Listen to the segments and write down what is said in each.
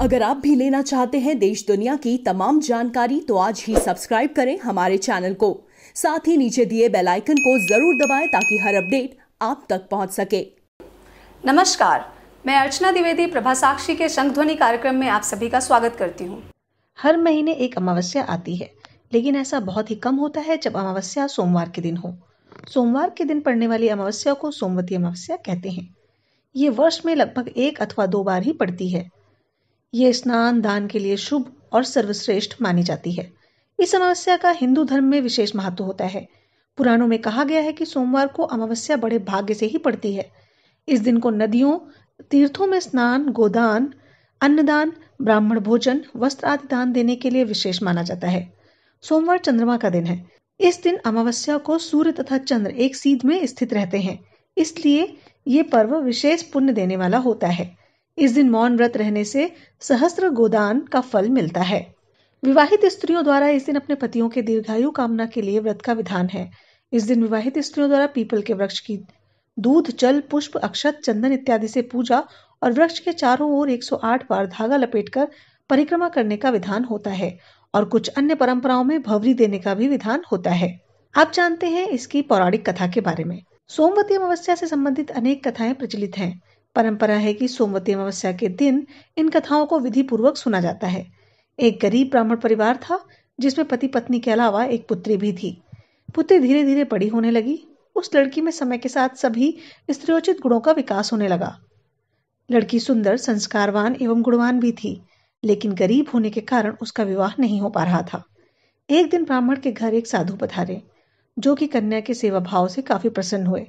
अगर आप भी लेना चाहते हैं देश दुनिया की तमाम जानकारी तो आज ही सब्सक्राइब करें हमारे चैनल को। साथ ही नीचे दिए बेल आइकन को जरूर दबाएं ताकि हर अपडेट आप तक पहुंच सके। नमस्कार, मैं अर्चना द्विवेदी प्रभा साक्षी के शंखध्वनि कार्यक्रम में आप सभी का स्वागत करती हूं। हर महीने एक अमावस्या आती है, लेकिन ऐसा बहुत ही कम होता है जब अमावस्या सोमवार के दिन हो। सोमवार के दिन पड़ने वाली अमावस्या को सोमवती अमावस्या कहते हैं। ये वर्ष में लगभग 1 अथवा 2 बार ही पड़ती है। ये स्नान दान के लिए शुभ और सर्वश्रेष्ठ मानी जाती है। इस अमावस्या का हिंदू धर्म में विशेष महत्व होता है। पुराणों में कहा गया है कि सोमवार को अमावस्या बड़े भाग्य से ही पड़ती है। इस दिन को नदियों, तीर्थों में स्नान, गोदान, अन्नदान, ब्राह्मण भोजन, वस्त्र आदि दान देने के लिए विशेष माना जाता है। सोमवार चंद्रमा का दिन है। इस दिन अमावस्या को सूर्य तथा चंद्र एक सीध में स्थित रहते हैं, इसलिए ये पर्व विशेष पुण्य देने वाला होता है। इस दिन मौन व्रत रहने से सहस्त्र गोदान का फल मिलता है। विवाहित स्त्रियों द्वारा इस दिन अपने पतियों के दीर्घायु कामना के लिए व्रत का विधान है। इस दिन विवाहित स्त्रियों द्वारा पीपल के वृक्ष की दूध, जल, पुष्प, अक्षत, चंदन इत्यादि से पूजा और वृक्ष के चारों ओर 108 बार धागा लपेटकर परिक्रमा करने का विधान होता है और कुछ अन्य परंपराओं में भवरी देने का भी विधान होता है। आप जानते हैं इसकी पौराणिक कथा के बारे में। सोमवती अमावस्या से संबंधित अनेक कथाएं प्रचलित हैं। परंपरा है कि सोमवती अमावस्या के दिन इन कथाओं को विधि पूर्वक सुना जाता है। एक गरीब ब्राह्मण परिवार था जिसमें पति पत्नी के अलावा एक पुत्री भी थी। पुत्री धीरे धीरे बड़ी होने लगी। उस लड़की में समय के साथ सभी स्त्रियोचित गुणों का विकास होने लगा। लड़की सुंदर, संस्कारवान एवं गुणवान भी थी, लेकिन गरीब होने के कारण उसका विवाह नहीं हो पा रहा था। एक दिन ब्राह्मण के घर एक साधु पधारे, जो कि कन्या के सेवा भाव से काफी प्रसन्न हुए।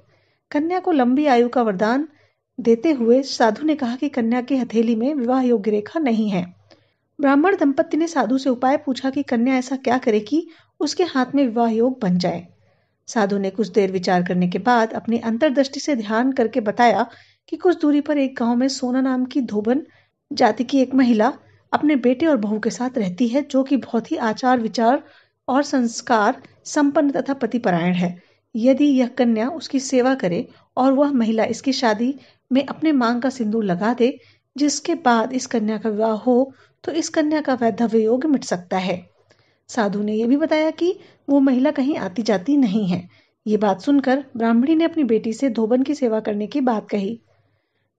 कन्या को लंबी आयु का वरदान देते हुए साधु ने कहा कि कन्या की हथेली में विवाह योग्य रेखा नहीं है। ब्राह्मण दंपति ने साधु से उपाय पूछा कि कन्या ऐसा क्या करे कि उसके हाथ में विवाह योग बन जाए। साधु ने कुछ देर विचार करने के बाद अपनी अंतर्दृष्टि से ध्यान करके बताया कि कुछ दूरी पर एक गांव में सोना नाम की धोबन जाति की एक महिला अपने बेटे और बहू के साथ रहती है, जो कि बहुत ही आचार विचार और संस्कार संपन्न तथा पतिपरायण है। यदि यह कन्या उसकी सेवा करे और वह महिला इसकी शादी में अपने मांग का सिंदूर लगा दे, जिसके बाद इस कन्या का विवाह हो, तो इस कन्या का वैधव्य योग मिट सकता है। साधु ने यह भी बताया कि वो महिला कहीं आती जाती नहीं है। ये बात सुनकर ब्राह्मणी ने अपनी बेटी से धोबन की सेवा करने की बात कही।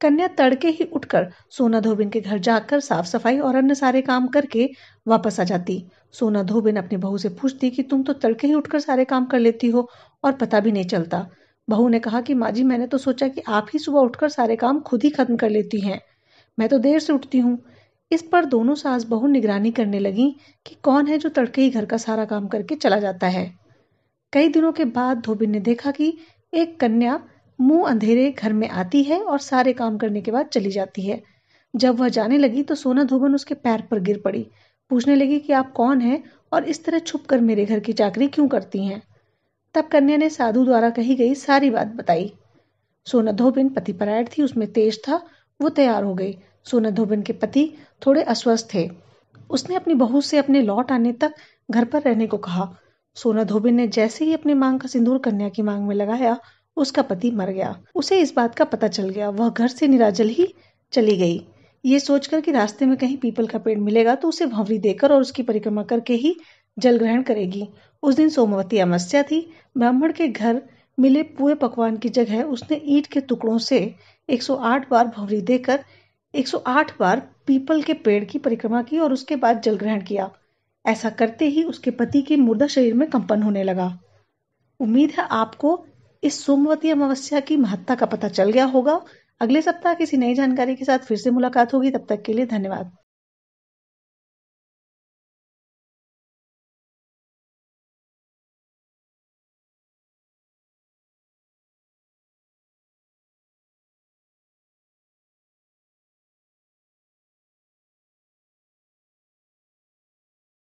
कन्या तड़के ही उठकर सोना धोबिन के घर जाकर साफ सफाई और अन्य सारे काम करके वापस आ जाती। सोना धोबिन अपनी बहू से पूछती कि तुम तो तड़के ही उठकर सारे काम कर लेती हो और पता भी नहीं चलता। बहू ने कहा कि माँ जी, मैंने तो सोचा कि आप ही सुबह उठकर सारे काम खुद ही खत्म कर लेती हैं, मैं तो देर से उठती हूँ। इस पर दोनों सास बहू निगरानी करने लगी कि कौन है जो तड़के ही घर का सारा काम करके चला जाता है। कई दिनों के बाद धोबिन ने देखा कि एक कन्या मुंह अंधेरे घर में आती है और सारे काम करने के बाद चली जाती है। जब वह जाने लगी तो सोना धोबन उसके पैर पर गिर पड़ी। पूछने लगी कि आप कौन हैं और इस तरह छुप कर मेरे घर की चाकरी क्यों करती हैं। तब कन्या ने साधु द्वारा कही गई सारी बात बताई। सोना धोबिन पतिपरायण थी, उसमें तेज था। वो तैयार हो गई। सोना धोबिन के पति थोड़े अस्वस्थ थे। उसने अपनी बहू से अपने लौट आने तक घर पर रहने को कहा। सोना धोबिन ने जैसे ही अपनी मांग का सिंदूर कन्या की मांग में लगाया, उसका पति मर गया। उसे इस बात का पता चल गया। वह घर से निराजल ही चली गई, ये सोचकर कि रास्ते में कहीं पीपल का पेड़ मिलेगा तो उसे भंवरी देकर और उसकी परिक्रमा करके ही जल ग्रहण करेगी। उस दिन सोमवती अमावस्या थी। ब्राह्मण के घर मिले पूरे पकवान की जगह उसने ईंट के टुकड़ों से 108 बार भंवरी देकर 108 बार पीपल के पेड़ की परिक्रमा की और उसके बाद जल ग्रहण किया। ऐसा करते ही उसके पति के मुर्दा शरीर में कंपन होने लगा। उम्मीद है आपको इस सोमवती अमावस्या की महत्ता का पता चल गया होगा। अगले सप्ताह किसी नई जानकारी के साथ फिर से मुलाकात होगी। तब तक के लिए धन्यवाद।